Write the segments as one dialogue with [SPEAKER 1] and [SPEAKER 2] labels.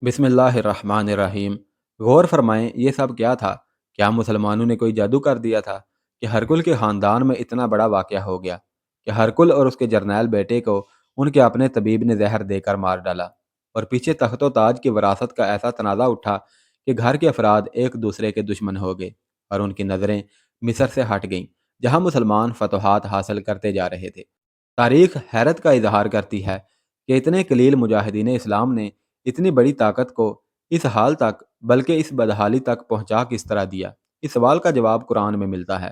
[SPEAKER 1] बिस्मिल्लाहिर्रहमानिर्रहीम। गौर फरमाएं, ये सब क्या था? क्या मुसलमानों ने कोई जादू कर दिया था कि हरकुल के ख़ानदान में इतना बड़ा वाक़या हो गया कि हरकुल और उसके जर्नैल बेटे को उनके अपने तबीब ने जहर देकर मार डाला। और पीछे तख्तो ताज की वरासत का ऐसा तनाज़ा उठा कि घर के अफराद एक दूसरे के दुश्मन हो गए और उनकी नज़रें मिस्र से हट गईं, जहाँ मुसलमान फतहात हासिल करते जा रहे थे। तारीख हैरत का इजहार करती है कि इतने कलील मुजाहिदीन इस्लाम ने इतनी बड़ी ताकत को इस हाल तक, बल्कि इस बदहाली तक पहुंचा किस तरह दिया। इस सवाल का जवाब कुरान में मिलता है।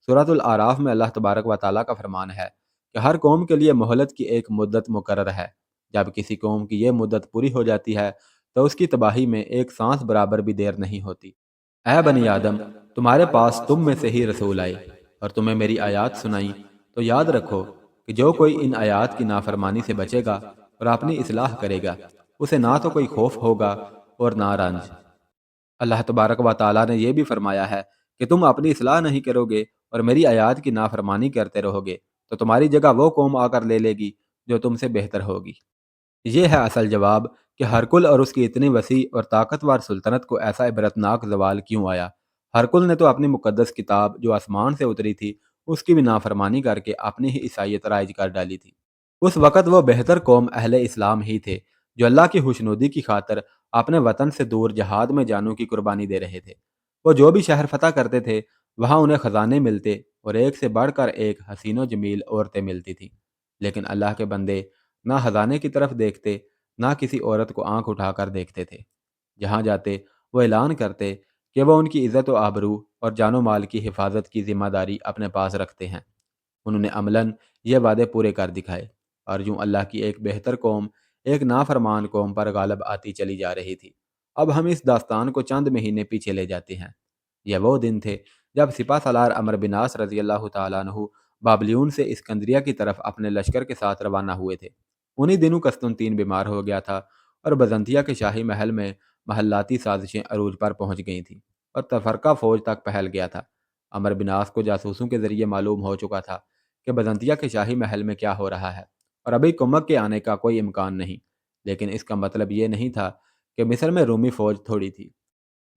[SPEAKER 1] सूरतुल आराफ में अल्लाह तबारक व ताला का फरमान है कि हर कौम के लिए मोहलत की एक मुद्दत मुकर्रर है। जब किसी कौम की यह मुद्दत पूरी हो जाती है तो उसकी तबाही में एक सांस बराबर भी देर नहीं होती। ऐ बनी आदम, तुम्हारे पास तुम में से ही रसूल आए और तुम्हें मेरी आयात सुनाई, तो याद रखो कि जो कोई इन आयात की नाफरमानी से बचेगा और अपनी इस्लाह करेगा, उसे ना तो कोई खौफ होगा और ना रंज। अल्लाह तबारक व ताला ने यह भी फरमाया है कि तुम अपनी इस्लाह नहीं करोगे और मेरी आयात की नाफरमानी करते रहोगे, तो तुम्हारी जगह वो कौम आकर ले लेगी जो तुमसे बेहतर होगी। ये है असल जवाब कि हरकुल और उसकी इतनी वसी और ताकतवर सुल्तनत को ऐसा इबरतनाक जवाल क्यों आया। हरकुल ने तो अपनी मुकद्दस किताब जो आसमान से उतरी थी उसकी भी नाफरमानी करके अपनी ही ईसाइयत राइज कर डाली थी। उस वक़्त वो बेहतर कौम अहले इस्लाम ही थे जो अल्लाह की खुशनुदी की खातर अपने वतन से दूर जहाद में जानों की कुर्बानी दे रहे थे। वो जो भी शहर फतह करते थे वहाँ उन्हें ख़जाने मिलते और एक से बढ़कर एक हसीनो जमील औरतें मिलती थीं। लेकिन अल्लाह के बंदे ना खजाने की तरफ देखते, ना किसी औरत को आंख उठाकर देखते थे। जहाँ जाते वो ऐलान करते कि वह उनकी इज़्ज़त व आबरू और जानो माल की हिफाजत की जिम्मेदारी अपने पास रखते हैं। उन्होंने अमलन ये वादे पूरे कर दिखाए और यूं अल्लाह की एक बेहतर कौम एक नाफरमान कौम पर गालब आती चली जा रही थी। अब हम इस दास्तान को चंद महीने पीछे ले जाते हैं। यह वो दिन थे जब सिपा सलार अमर बिनास रजी अल्लाह तआला अन्हु बाबलियून से इस्कंदरिया की तरफ अपने लश्कर के साथ रवाना हुए थे। उन्हीं दिनों कस्तुनतीन बीमार हो गया था और बजंतिया के शाही महल में महल्लाती साजिशें अरूज पर पहुंच गई थीं और तफरका फौज तक फैल गया था। अमर बिनास को जासूसों के जरिए मालूम हो चुका था कि बजंतिया के शाही महल में क्या हो रहा है और अभी कुमक के आने का कोई इम्कान नहीं। लेकिन इसका मतलब ये नहीं था कि मिस्र में रूमी फौज थोड़ी थी।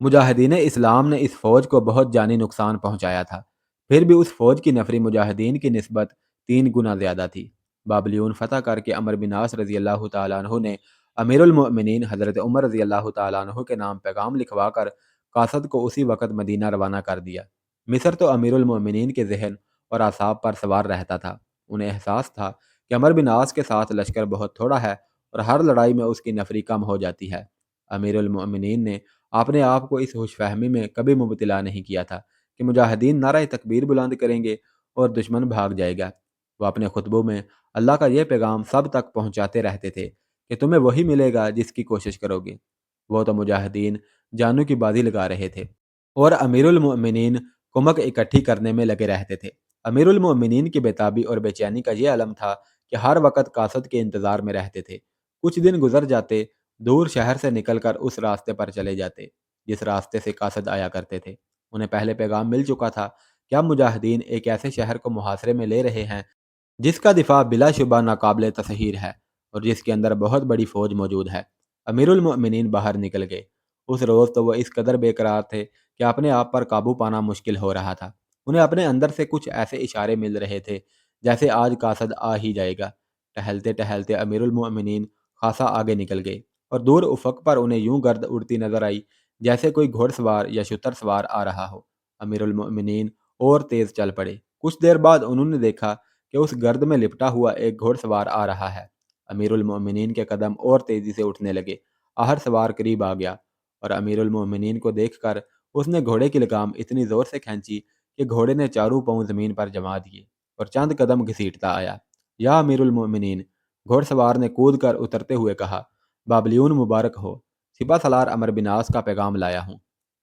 [SPEAKER 1] मुजाहिदीन इस्लाम ने इस फौज को बहुत जानी नुकसान पहुंचाया था। फिर भी उस फौज की नफरी मुजाहिदीन की निस्बत 3 गुना ज़्यादा थी। बाबलियून फतह करके अमर बिन आस रजी अल्लाह तआला अन्हु ने अमीरुल मोमिनीन हज़रत उमर रजी अल्लाह तआला अन्हु के नाम पैगाम लिखवा कर कासद को उसी वक़्त मदीना रवाना कर दिया। मिस्र तो अमीरुल मोमिनीन के जहन और आसाब पर सवार रहता था। उन्हें एहसास था कि अमर बिन आस के साथ लश्कर बहुत थोड़ा है और हर लड़ाई में उसकी नफरी कम हो जाती है। अमीरुल मोमिनीन ने आपने आप को इस खुशफहमी में कभी मुबतला नहीं किया था कि मुजाहिदीन नारा तकबीर बुलंद करेंगे और दुश्मन भाग जाएगा। वो अपने खुतबों में अल्लाह का यह पैगाम सब तक पहुंचाते रहते थे कि तुम्हें वही मिलेगा जिसकी कोशिश करोगे। वो तो मुजाहिदीन जानों की बाजी लगा रहे थे और अमीरुल मोमिनीन कुमक इकट्ठी करने में लगे रहते थे। अमीरुल मोमिनीन की बेताबी और बेचैनी का यह अलम था कि हर वक्त कासद के इंतज़ार में रहते थे। कुछ दिन गुजर जाते, दूर शहर से निकलकर उस रास्ते पर चले जाते जिस रास्ते से कासद आया करते थे। उन्हें पहले पैगाम मिल चुका था कि अब मुजाहिदीन एक ऐसे शहर को मुहासरे में ले रहे हैं जिसका दिफा बिलाशुबा नाकाबिले तसहीर है और जिसके अंदर बहुत बड़ी फौज मौजूद है। अमीरुल मोमिनीन बाहर निकल गए। उस रोज़ तो वह इस कदर बेकरार थे कि अपने आप पर काबू पाना मुश्किल हो रहा था। उन्हें अपने अंदर से कुछ ऐसे इशारे मिल रहे थे जैसे आज कासद आ ही जाएगा। टहलते टहलते अमीरुल मोमिनीन खासा आगे निकल गए और दूर उफक पर उन्हें यूं गर्द उड़ती नजर आई जैसे कोई घोड़सवार या शुतर सवार आ रहा हो। अमीरुल मोमिनीन और तेज चल पड़े। कुछ देर बाद उन्होंने देखा कि उस गर्द में लिपटा हुआ एक घोड़सवार आ रहा है। अमीरुल मोमिनीन के कदम और तेजी से उठने लगे। आहर सवार करीब आ गया और अमीरुल मोमिनीन को देखकर उसने घोड़े की लगाम इतनी जोर से खींची कि घोड़े ने चारों पांव जमीन पर जमा दिए और चंद कदम घसीटता आया। या अमीरुल मोमिनीन, घोड़सवार ने कूद कर उतरते हुए कहा, बाबलियून मुबारक हो, सिपा सलार अमर बिनास का पैगाम लाया हूँ।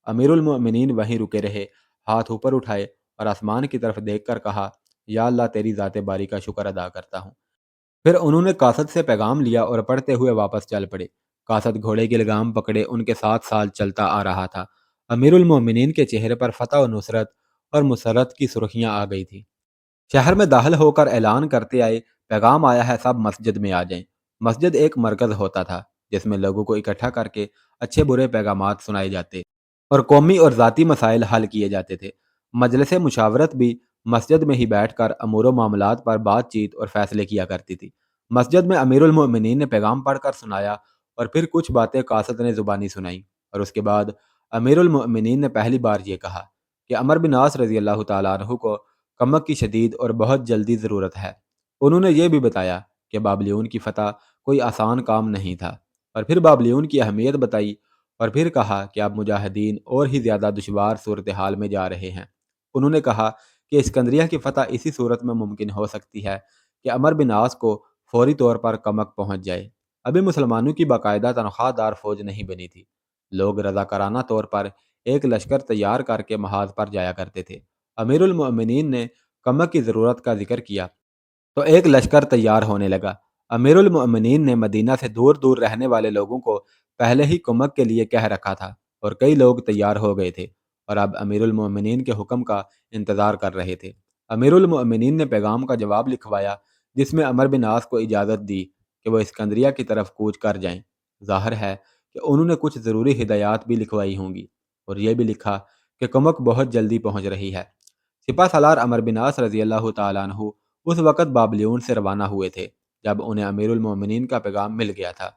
[SPEAKER 1] अमीरुल मोमिनीन वहीं रुके रहे, हाथ ऊपर उठाए और आसमान की तरफ देखकर कहा, या अल्लाह तेरी ज़ाते बारी का शुक्र अदा करता हूँ। फिर उन्होंने कासद से पैगाम लिया और पढ़ते हुए वापस चल पड़े। कासद घोड़े की लगाम पकड़े उनके साथ साथ चलता आ रहा था। अमीरुल मोमिनीन के चेहरे पर फतह और नुसरत और मुसरत की सुर्खियां आ गई थी। शहर में दाखिल होकर ऐलान करते आए, पैगाम आया है, सब मस्जिद में आ जाएं। मस्जिद एक मरकज़ होता था जिसमें लोगों को इकट्ठा करके अच्छे बुरे पैगामात सुनाए जाते और कौमी और ज़ाती मसाइल हल किए जाते थे। मजलिस मुशावरत भी मस्जिद में ही बैठकर अमूर मामलात पर बातचीत और फैसले किया करती थी। मस्जिद में अमीरुल मोमिनीन ने पैगाम पढ़कर सुनाया और फिर कुछ बातें कासद ने ज़ुबानी सुनाई और उसके बाद अमीरुल मोमिनीन ने पहली बार ये कहा कि अमर बिन आस रज़ी अल्लाह तआला अन्हु को कमक की शदीद और बहुत जल्दी ज़रूरत है। उन्होंने ये भी बताया कि बाबलियून की फ़तह कोई आसान काम नहीं था और फिर बाबलियून की अहमियत बताई और फिर कहा कि अब मुजाहिदीन और ही ज़्यादा दुशवार सूरत हाल में जा रहे हैं। उन्होंने कहा कि इस्कंदरिया की फ़तह इसी सूरत में मुमकिन हो सकती है कि अमर बिन आस को फौरी तौर पर कमक पहुँच जाए। अभी मुसलमानों की बाकायदा तनख्वाहदार फ़ौज नहीं बनी थी। लोग रज़ाकाराना तौर पर एक लश्कर तैयार करके महाज पर जाया करते थे। अमीरुल मोमिनीन ने कमक की ज़रूरत का जिक्र किया तो एक लश्कर तैयार होने लगा। अमीरुल मोमिनीन ने मदीना से दूर दूर रहने वाले लोगों को पहले ही कुमक के लिए कह रखा था और कई लोग तैयार हो गए थे और अब अमीरुल मोमिनीन के हुक्म का इंतज़ार कर रहे थे। अमीरुल मोमिनीन ने पैगाम का जवाब लिखवाया जिसमें अमर बिन आस को इजाज़त दी कि वो इस्कंदरिया की तरफ कूच कर जाएं। ज़ाहिर है कि उन्होंने कुछ ज़रूरी हिदायत भी लिखवाई होंगी और ये भी लिखा कि कुमक बहुत जल्दी पहुँच रही है। सिपा सलार अमर बिन आस रज़ी अल्लाह तआला अन्हु उस वक़्त बाबलियून से रवाना हुए थे जब उन्हें अमीरुल मोमिनीन का पैगाम मिल गया था।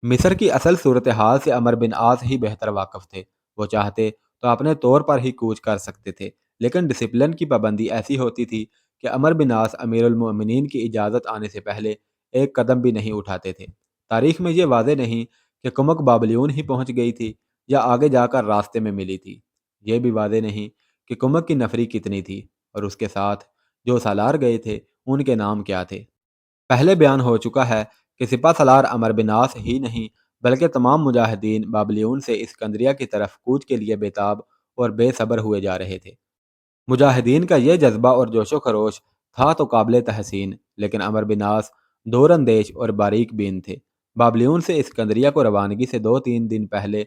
[SPEAKER 1] मिस्र की असल सूरत हाल से अमर बिन आस ही बेहतर वाकिफ थे। वो चाहते तो अपने तौर पर ही कूच कर सकते थे, लेकिन डिसिप्लिन की पाबंदी ऐसी होती थी कि अमर बिन आस अमीरुल मोमिनीन की इजाज़त आने से पहले एक कदम भी नहीं उठाते थे। तारीख में ये वाज़े नहीं कि कुमक बाबलियून ही पहुँच गई थी या आगे जाकर रास्ते में मिली थी। ये भी वाज़े नहीं कि कुमक की नफरी कितनी थी और उसके साथ जो सालार गए थे उनके नाम क्या थे। पहले बयान हो चुका है कि सिपा सलार अमर बिन आस ही नहीं बल्कि तमाम मुजाहिदीन बाबलियून से इस्कंदरिया की तरफ कूच के लिए बेताब और बेसब्र हुए जा रहे थे। मुजाहिदीन का ये जज्बा और जोशो खरोश था तो काबिल तहसीन, लेकिन अमर बिन आस दूरअंदेश और बारीक बीन थे। बाबलियून से इस्कंदरिया को रवानगी से 2-3 दिन पहले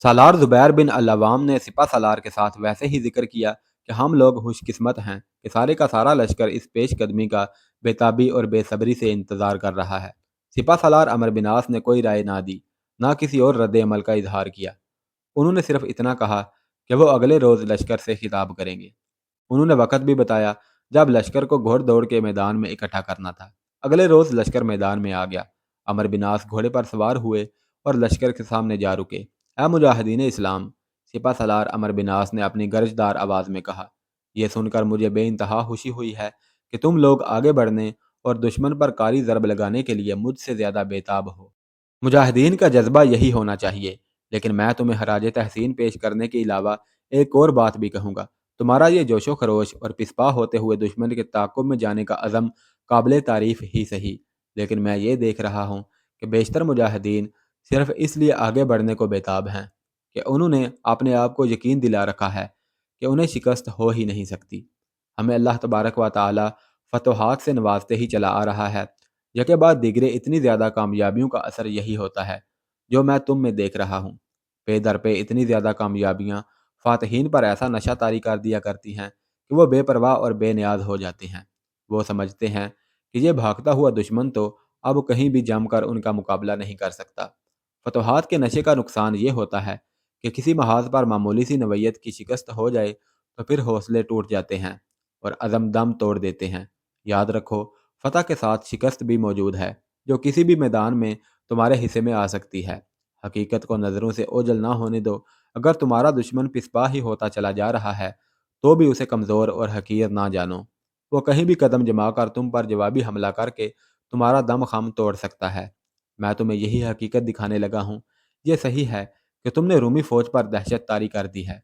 [SPEAKER 1] सालार ज़ुबैर बिन अल-अवाम ने सिपा सालार के साथ वैसे ही जिक्र किया कि हम लोग खुशकिस्मत हैं कि सारे का सारा लश्कर इस पेशकदमी का बेताबी और बेसब्री से इंतज़ार कर रहा है। सिपा सालार अमर बिन आस ने कोई राय ना दी, ना किसी और रद्द अमल का इजहार किया। उन्होंने सिर्फ इतना कहा कि वो अगले रोज़ लश्कर से खिताब करेंगे। उन्होंने वक़्त भी बताया जब लश्कर को घोड़ दौड़ के मैदान में इकट्ठा करना था। अगले रोज़ लश्कर मैदान में आ गया। अमर बिन आस घोड़े पर सवार हुए और लश्कर के सामने जा रुके। ए मुजाहिदीन इस्लाम! सिपा सलार अमर बिन आस ने अपनी गरजदार आवाज़ में कहा, यह सुनकर मुझे बेइंतहा खुशी हुई है कि तुम लोग आगे बढ़ने और दुश्मन पर कारी ज़रब लगाने के लिए मुझसे ज़्यादा बेताब हो। मुजाहिदीन का जज्बा यही होना चाहिए, लेकिन मैं तुम्हें खराज तहसीन पेश करने के अलावा एक और बात भी कहूँगा। तुम्हारा ये जोशो खरोश और पिस्पा होते हुए दुश्मन के ताक़ुब में जाने का अज़म काबिल तारीफ़ ही सही, लेकिन मैं ये देख रहा हूँ कि बेशतर मुजाहिदीन सिर्फ इसलिए आगे बढ़ने को बेताब हैं कि उन्होंने अपने आप को यकीन दिला रखा है कि उन्हें शिकस्त हो ही नहीं सकती। हमें अल्लाह तबारक व तआला फतोहात से नवाजते ही चला आ रहा है। यके बाद दीगरे इतनी ज़्यादा कामयाबियों का असर यही होता है जो मैं तुम में देख रहा हूँ। पे दर पे इतनी ज़्यादा कामयाबियाँ फ़ातहीन पर ऐसा नशा तारी कर दिया करती हैं कि वो बेपरवाह और बेनियाज हो जाते हैं। वो समझते हैं कि ये भागता हुआ दुश्मन तो अब कहीं भी जमकर उनका मुकाबला नहीं कर सकता। फतोहात के नशे का नुकसान ये होता है कि किसी महाज पर मामूली सी नवैयत की शिकस्त हो जाए तो फिर हौसले टूट जाते हैं और अज़म दम तोड़ देते हैं। याद रखो, फ़तह के साथ शिकस्त भी मौजूद है जो किसी भी मैदान में तुम्हारे हिस्से में आ सकती है। हकीकत को नज़रों से ओझल ना होने दो। अगर तुम्हारा दुश्मन पिस्पा ही होता चला जा रहा है तो भी उसे कमज़ोर और हकीर ना जानो। वो कहीं भी कदम जमा कर तुम पर जवाबी हमला करके तुम्हारा दम खम तोड़ सकता है। मैं तुम्हें यही हकीकत दिखाने लगा हूँ। ये सही है कि तुमने रूमी फ़ौज पर दहशत तारी कर दी है,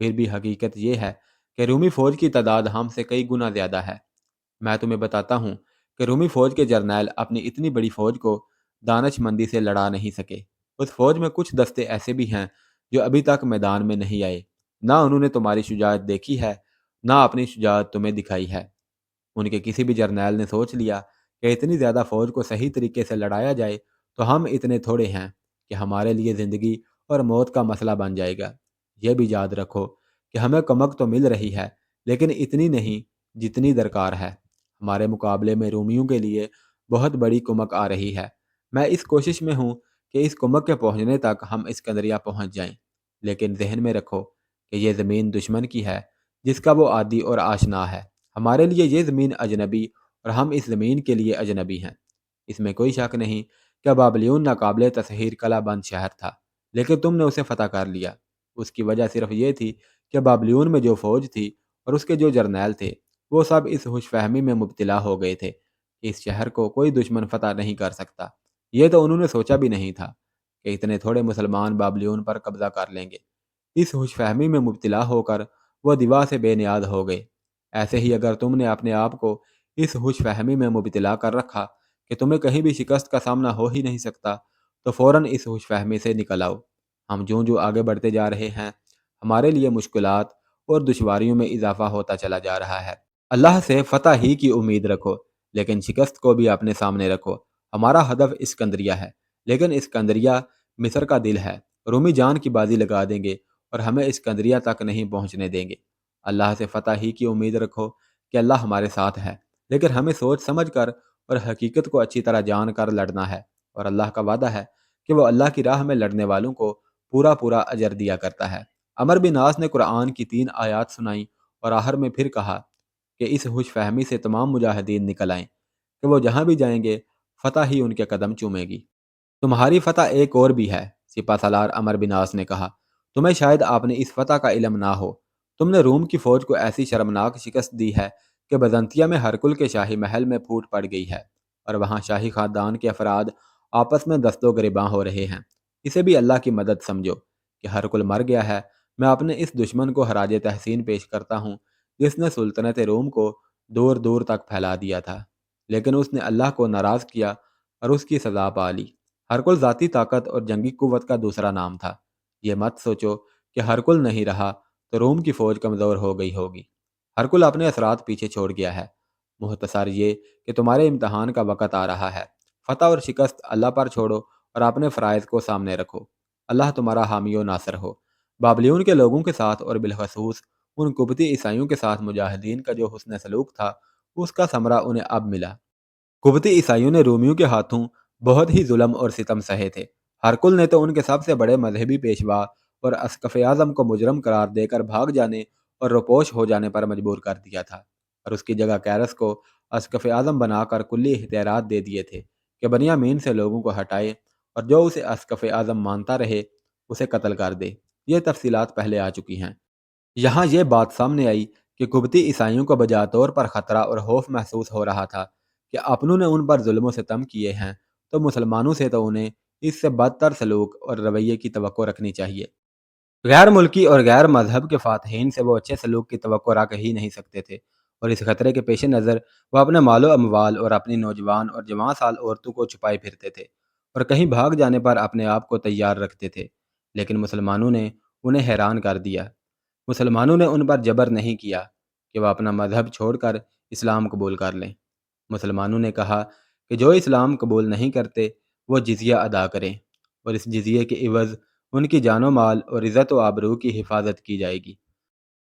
[SPEAKER 1] फिर भी हकीकत ये है कि रूमी फ़ौज की तादाद हमसे कई गुना ज़्यादा है। मैं तुम्हें बताता हूँ कि रूमी फ़ौज के जर्नैल अपनी इतनी बड़ी फ़ौज को दानिशमंदी से लड़ा नहीं सके। उस फ़ौज में कुछ दस्ते ऐसे भी हैं जो अभी तक मैदान में नहीं आए। ना उन्होंने तुम्हारी शुजाअत देखी है, ना अपनी शुजाअत तुम्हें दिखाई है। उनके किसी भी जर्नैल ने सोच लिया कि इतनी ज़्यादा फ़ौज को सही तरीके से लड़ाया जाए तो हम इतने थोड़े हैं कि हमारे लिए ज़िंदगी और मौत का मसला बन जाएगा। यह भी याद रखो कि हमें कमक तो मिल रही है, लेकिन इतनी नहीं जितनी दरकार है। हमारे मुकाबले में रोमियों के लिए बहुत बड़ी कुमक आ रही है। मैं इस कोशिश में हूँ کہ اس کمک کے پہنچنے تک ہم اسکندریہ پہنچ جائیں، لیکن ذہن میں رکھو کہ یہ زمین دشمن کی ہے جس کا وہ عادی اور آشنا ہے۔ ہمارے لیے یہ زمین اجنبی اور ہم اس زمین کے لیے اجنبی ہیں۔ اس میں کوئی شک نہیں کہ بابلیون ناقابل تسخیر قلعہ بند شہر تھا، لیکن تم نے اسے فتح کر لیا۔ اس کی وجہ صرف یہ تھی کہ بابلیون میں جو فوج تھی اور اس کے جو جرنیل تھے وہ سب اس ہوش فہمی میں مبتلا ہو گئے تھے کہ اس شہر کو کوئی دشمن فتح نہیں کر سکتا۔ یہ تو انہوں نے سوچا بھی نہیں تھا کہ اتنے تھوڑے مسلمان بابلیون پر قبضہ کر لیں گے۔ اس ہوش فہمی میں مبتلا ہو کر وہ دوا سے بے نیاز ہو گئے۔ ایسے ہی اگر تم نے اپنے آپ کو اس ہوش فہمی میں مبتلا کر رکھا کہ تمہیں کہیں بھی شکست کا سامنا ہو ہی نہیں سکتا، تو فوراً اس ہوش فہمی سے نکل آؤ۔ ہم جو آگے بڑھتے جا رہے ہیں، ہمارے لیے مشکلات اور دشواریوں میں اضافہ ہوتا چلا جا رہا ہے۔ اللہ سے فتح ہی کی امید رکھو، لیکن شکست کو بھی اپنے سامنے رکھو۔ ہمارا ہدف اسکندریہ ہے، لیکن اسکندریہ مصر کا دل ہے۔ رومی جان کی بازی لگا دیں گے اور ہمیں اسکندریہ تک نہیں پہنچنے دیں گے۔ اللہ سے فتح ہی کی امید رکھو کہ اللہ ہمارے ساتھ ہے، لیکن ہمیں سوچ سمجھ کر اور حقیقت کو اچھی طرح جان کر لڑنا ہے، اور اللہ کا وعدہ ہے کہ وہ اللہ کی راہ میں لڑنے والوں کو پورا پورا اجر دیا کرتا ہے۔ عمر بن عاص نے قرآن کی 3 آیات سنائیں اور آخر میں پھر کہا کہ اس ہوش فہمی سے تمام مجاہدین نکل آئیں کہ وہ جہاں بھی جائیں گے فتح ہی ان کے قدم چومے گی۔ تمہاری فتح ایک اور بھی ہے، سپہ سالار عمر بن عاص نے کہا۔ تمہیں شاید آپ نے اس فتح کا علم نہ ہو۔ تم نے روم کی فوج کو ایسی شرمناک شکست دی ہے کہ بزنطیہ میں ہرکل کے شاہی محل میں پھوٹ پڑ گئی ہے، اور وہاں شاہی خاندان کے افراد آپس میں دست و گریباں ہو رہے ہیں۔ اسے بھی اللہ کی مدد سمجھو کہ ہرکل مر گیا ہے۔ میں اپنے اس دشمن کو خراج تحسین پیش کرتا ہوں جس نے سلطنت روم کو دور دور تک پھیلا دیا تھا، لیکن اس نے اللہ کو ناراض کیا اور اس کی سزا پا لی۔ ہرکل ذاتی طاقت اور جنگی قوت کا دوسرا نام تھا۔ یہ مت سوچو کہ ہرکل نہیں رہا تو روم کی فوج کمزور ہو گئی ہوگی۔ ہرکل اپنے اثرات پیچھے چھوڑ گیا ہے۔ مختصر یہ کہ تمہارے امتحان کا وقت آ رہا ہے۔ فتح اور شکست اللہ پر چھوڑو اور اپنے فرائض کو سامنے رکھو۔ اللہ تمہارا حامی و ناصر ہو۔ بابلیون کے لوگوں کے ساتھ اور بالخصوص ان قبطی عیسائیوں کے ساتھ مجاہدین کا جو حسن سلوک تھا، اس کا ثمرہ انہیں اب ملا۔ قبطی عیسائیوں نے رومیوں کے ہاتھوں بہت ہی ظلم اور ستم سہے تھے۔ ہرکل نے تو ان کے سب سے بڑے مذہبی پیشوا اور اسقف اعظم کو مجرم قرار دے کر بھاگ جانے اور روپوش ہو جانے پر مجبور کر دیا تھا، اور اس کی جگہ کیرس کو اسقف اعظم بنا کر کلی اختیارات دے دیے تھے کہ بنیامین سے لوگوں کو ہٹائے اور جو اسے اسقف اعظم مانتا رہے اسے قتل کر دے۔ یہ تفصیلات پہلے آ چکی ہیں۔ یہاں یہ بات سامنے آئی کہ قبطی عیسائیوں کو بجا طور پر خطرہ اور خوف محسوس ہو رہا تھا کہ اپنوں نے ان پر ظلم و ستم کیے ہیں تو مسلمانوں سے تو انہیں اس سے بدتر سلوک اور رویے کی توقع رکھنی چاہیے۔ غیر ملکی اور غیر مذہب کے فاتحین سے وہ اچھے سلوک کی توقع رکھ ہی نہیں سکتے تھے، اور اس خطرے کے پیش نظر وہ اپنے مال و اموال اور اپنی نوجوان اور جوان سال عورتوں کو چھپائے پھرتے تھے اور کہیں بھاگ جانے پر اپنے آپ کو تیار رکھتے تھے۔ لیکن مسلمانوں نے انہیں حیران کر دیا۔ مسلمانوں نے ان پر جبر نہیں کیا کہ وہ اپنا مذہب چھوڑ کر اسلام قبول کر لیں۔ مسلمانوں نے کہا کہ جو اسلام قبول نہیں کرتے وہ جزیہ ادا کریں، اور اس جزیے کے عوض ان کی جان و مال اور عزت و آبرو کی حفاظت کی جائے گی۔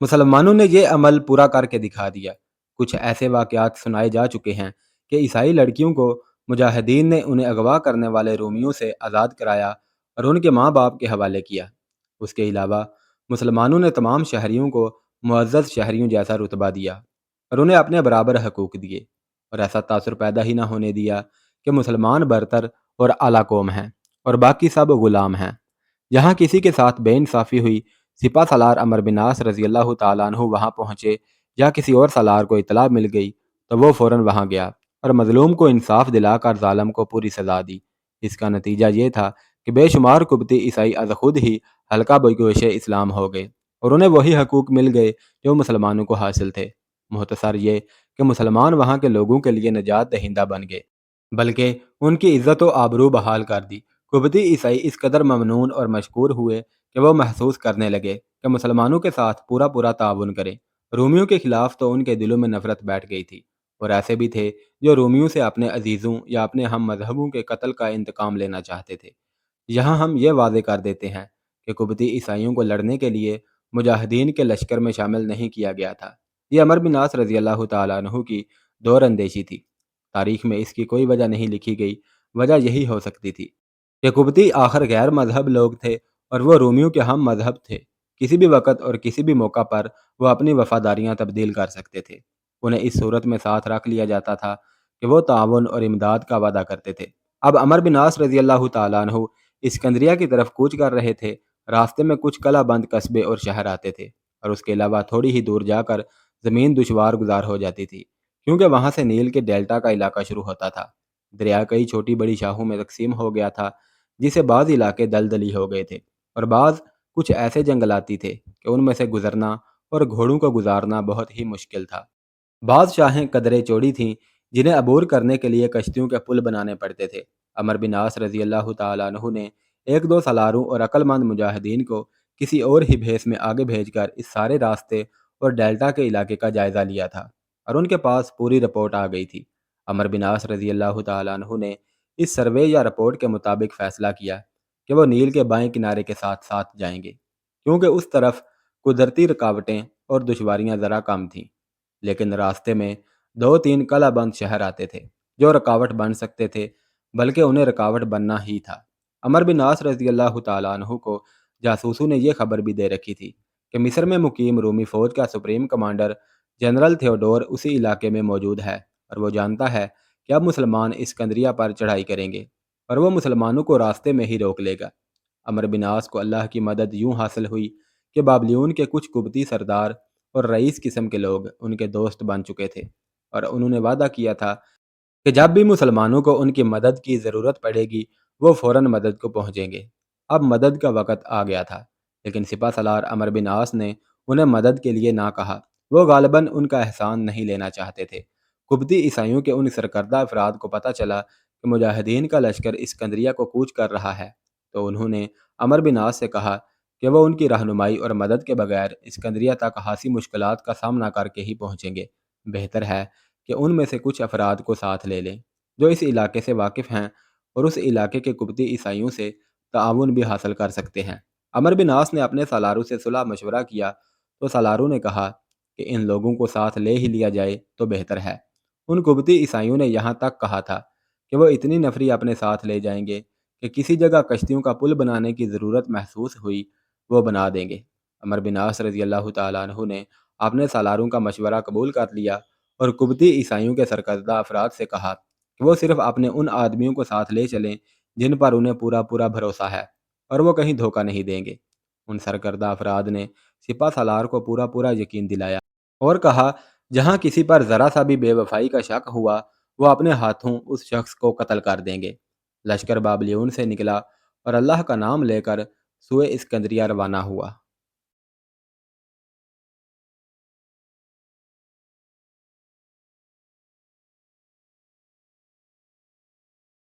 [SPEAKER 1] مسلمانوں نے یہ عمل پورا کر کے دکھا دیا۔ کچھ ایسے واقعات سنائے جا چکے ہیں کہ عیسائی لڑکیوں کو مجاہدین نے انہیں اغوا کرنے والے رومیوں سے آزاد کرایا اور ان کے ماں باپ کے حوالے کیا۔ اس کے علاوہ مسلمانوں نے تمام شہریوں کو معزز شہریوں جیسا رتبہ دیا اور انہیں اپنے برابر حقوق دیے، اور ایسا تاثر پیدا ہی نہ ہونے دیا کہ مسلمان برتر اور اعلیٰ قوم ہیں اور باقی سب غلام ہیں۔ جہاں کسی کے ساتھ بے انصافی ہوئی، سپہ سالار عمر بن عاص رضی اللہ تعالیٰ عنہ وہاں پہنچے، یا کسی اور سالار کو اطلاع مل گئی تو وہ فوراً وہاں گیا اور مظلوم کو انصاف دلا کر ظالم کو پوری سزا دی۔ اس کا نتیجہ یہ تھا کہ بے شمار قبطی عیسائی از خود ہی حلقہ بگوش اسلام ہو گئے اور انہیں وہی حقوق مل گئے جو مسلمانوں کو حاصل تھے۔ مختصر یہ کہ مسلمان وہاں کے لوگوں کے لیے نجات دہندہ بن گئے، بلکہ ان کی عزت و آبرو بحال کر دی۔ قبطی عیسائی اس قدر ممنون اور مشکور ہوئے کہ وہ محسوس کرنے لگے کہ مسلمانوں کے ساتھ پورا پورا تعاون کریں۔ رومیوں کے خلاف تو ان کے دلوں میں نفرت بیٹھ گئی تھی، اور ایسے بھی تھے جو رومیوں سے اپنے عزیزوں یا اپنے ہم مذہبوں کے قتل کا انتقام لینا چاہتے تھے۔ یہاں ہم یہ واضح کر دیتے ہیں کہ قبطی عیسائیوں کو لڑنے کے لیے مجاہدین کے لشکر میں شامل نہیں کیا گیا تھا۔ یہ عمر بن عاص رضی اللہ تعالیٰ عنہ کی دور اندیشی تھی۔ تاریخ میں اس کی کوئی وجہ نہیں لکھی گئی۔ وجہ یہی ہو سکتی تھی کہ قبطی آخر غیر مذہب لوگ تھے اور وہ رومیوں کے ہم مذہب تھے۔ کسی بھی وقت اور کسی بھی موقع پر وہ اپنی وفاداریاں تبدیل کر سکتے تھے۔ انہیں اس صورت میں ساتھ رکھ لیا جاتا تھا کہ وہ تعاون اور امداد کا وعدہ کرتے تھے۔ اب عمر بن عاص رضی اللہ تعالیٰ عنہ اسکندریہ کی طرف کوچ کر رہے تھے۔ راستے میں کچھ قلعہ بند قصبے اور شہر آتے تھے، اور اس کے علاوہ تھوڑی ہی دور جا کر زمین دشوار گزار ہو جاتی تھی، کیونکہ وہاں سے نیل کے ڈیلٹا کا علاقہ شروع ہوتا تھا۔ دریا کئی چھوٹی بڑی شاخوں میں تقسیم ہو گیا تھا، جسے بعض علاقے دلدلی ہو گئے تھے اور بعض کچھ ایسے جنگلاتی تھے کہ ان میں سے گزرنا اور گھوڑوں کو گزارنا بہت ہی مشکل تھا۔ بعض شاہیں قدرے چوڑی تھیں جنہیں عبور کرنے کے لیے کشتیوں کے پل بنانے پڑتے تھے۔ عمر بن عاص رضی اللہ تعالیٰ عنہ نے ایک دو سالاروں اور عقل مند مجاہدین کو کسی اور ہی بھیس میں آگے بھیج کر اس سارے راستے اور ڈیلٹا کے علاقے کا جائزہ لیا تھا، اور ان کے پاس پوری رپورٹ آ گئی تھی۔ عمر بن عاص رضی اللہ تعالیٰ عنہ نے اس سروے یا رپورٹ کے مطابق فیصلہ کیا کہ وہ نیل کے بائیں کنارے کے ساتھ ساتھ جائیں گے، کیونکہ اس طرف قدرتی رکاوٹیں اور دشواریاں ذرا کم تھیں۔ لیکن راستے میں دو تین قلعہ بند شہر آتے تھے جو رکاوٹ بن سکتے تھے، بلکہ انہیں رکاوٹ بننا ہی تھا۔ عمر بن عاص رضی اللہ تعالیٰ عنہ کو جاسوسوں نے یہ خبر بھی دے رکھی تھی کہ مصر میں مقیم رومی فوج کا سپریم کمانڈر جنرل تھیوڈور اسی علاقے میں موجود ہے، اور وہ جانتا ہے کہ اب مسلمان اسکندریہ پر چڑھائی کریں گے اور وہ مسلمانوں کو راستے میں ہی روک لے گا۔ عمر بن عاص کو اللہ کی مدد یوں حاصل ہوئی کہ بابلیون کے کچھ قبطی سردار اور رئیس قسم کے لوگ ان کے دوست بن چکے تھے، اور انہوں نے وعدہ کیا تھا کہ جب بھی مسلمانوں کو ان کی مدد کی ضرورت پڑے گی وہ فوراً مدد کو پہنچیں گے۔ اب مدد کا وقت آ گیا تھا، لیکن سپہ سالار عمر بن عاص نے انہیں مدد کے لیے نہ کہا۔ وہ غالباً ان کا احسان نہیں لینا چاہتے تھے۔ قبطی عیسائیوں کے ان سرکردہ افراد کو پتہ چلا کہ مجاہدین کا لشکر اسکندریہ کو کوچ کر رہا ہے، تو انہوں نے عمر بن عاص سے کہا کہ وہ ان کی رہنمائی اور مدد کے بغیر اسکندریہ تک خاصی مشکلات کا سامنا کر کے ہی پہنچیں گے۔ بہتر ہے کہ ان میں سے کچھ افراد کو ساتھ لے لیں جو اس علاقے سے واقف ہیں اور اس علاقے کے قبطی عیسائیوں سے تعاون بھی حاصل کر سکتے ہیں۔ عمر بن عاص نے اپنے سالاروں سے صلح مشورہ کیا تو سالاروں نے کہا کہ ان لوگوں کو ساتھ لے ہی لیا جائے تو بہتر ہے۔ ان قبطی عیسائیوں نے یہاں تک کہا تھا کہ وہ اتنی نفری اپنے ساتھ لے جائیں گے کہ کسی جگہ کشتیوں کا پل بنانے کی ضرورت محسوس ہوئی وہ بنا دیں گے۔ عمر بن عاص رضی اللہ تعالیٰ عنہ نے اپنے سالاروں کا مشورہ قبول کر لیا اور قبطی عیسائیوں کے سرکردہ افراد سے کہا کہ وہ صرف اپنے ان آدمیوں کو ساتھ لے چلیں جن پر انہیں پورا پورا بھروسہ ہے اور وہ کہیں دھوکہ نہیں دیں گے۔ ان سرکردہ افراد نے سپہ سالار کو پورا پورا یقین دلایا اور کہا جہاں کسی پر ذرا سا بھی بے وفائی کا شک ہوا وہ اپنے ہاتھوں اس شخص کو قتل کر دیں گے۔ لشکر بابلیون سے نکلا اور اللہ کا نام لے کر سوئے اسکندریہ روانہ ہوا۔